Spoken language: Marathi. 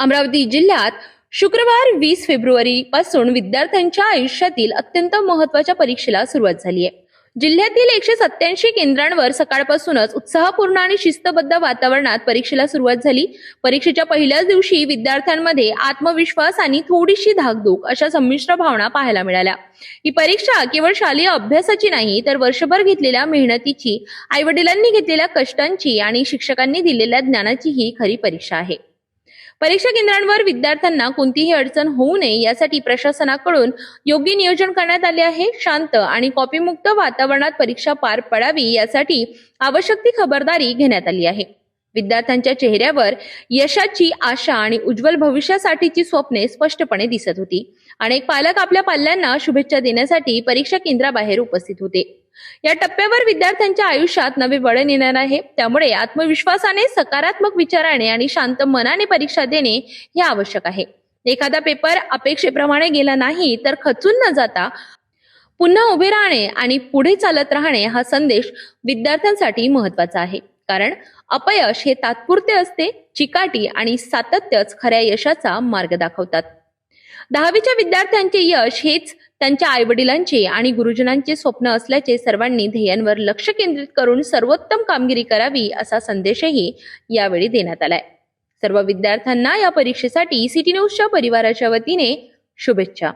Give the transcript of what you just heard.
अमरावती जिल्ह्यात शुक्रवार 20 फेब्रुवारी पासून विद्यार्थ्यांच्या आयुष्यातील अत्यंत महत्त्वाच्या परीक्षेला सुरुवात झाली आहे. जिल्ह्यातील 187 केंद्रांवर सकाळपासूनच उत्साहपूर्ण आणि शिस्तबद्ध वातावरणात परीक्षेला सुरुवात झाली. परीक्षेच्या पहिल्याच दिवशी विद्यार्थ्यांमध्ये आत्मविश्वास आणि थोडीशी धाकधूक अशा संमिश्र भावना पाहायला मिळाल्या. ही परीक्षा केवळ शालेय अभ्यासाची नाही, तर वर्षभर घेतलेल्या मेहनतीची, आईवडिलांनी घेतलेल्या कष्टांची आणि शिक्षकांनी दिलेल्या ज्ञानाची ही खरी परीक्षा आहे. परीक्षा केंद्रांवर विद्यार्थ्यांना कोणतीही अडचण होऊ नये यासाठी प्रशासनाकडून योग्य नियोजन करण्यात आले आहे. शांत आणि कॉपीमुक्त वातावरणात परीक्षा पार पडावी यासाठी आवश्यक ती खबरदारी घेण्यात आली आहे. विद्यार्थ्यांच्या चेहऱ्यावर यशाची आशा आणि उज्ज्वल भविष्यासाठीची स्वप्ने स्पष्टपणे दिसत होती. अनेक पालक आपल्या पाल्यांना शुभेच्छा देण्यासाठी परीक्षा केंद्राबाहेर उपस्थित होते. या टप्प्यावर विद्यार्थ्यांच्या आयुष्यात नवे वळण येणार आहे. त्यामुळे आत्मविश्वासाने, सकारात्मक विचाराने आणि शांत मनाने परीक्षा देणे हे आवश्यक आहे. एखादा पेपर अपेक्षेप्रमाणे गेला नाही तर खचून न जाता पुन्हा उभे राहणे आणि पुढे चालत राहणे हा संदेश विद्यार्थ्यांसाठी महत्वाचा आहे. कारण अपयश हे तात्पुरते असते, चिकाटी आणि सातत्यच खऱ्या यशाचा मार्ग दाखवतात. 10वीच्या विद्यार्थ्यांचे यश हेच त्यांच्या आईवडिलांचे आणि गुरुजनांचे स्वप्न असल्याचे सर्वांनी ध्येयांवर लक्ष केंद्रित करून सर्वोत्तम कामगिरी करावी असा संदेशही यावेळी देण्यात आलाय. सर्व विद्यार्थ्यांना या परीक्षेसाठी सिटी न्यूजच्या परिवाराच्या वतीने शुभेच्छा.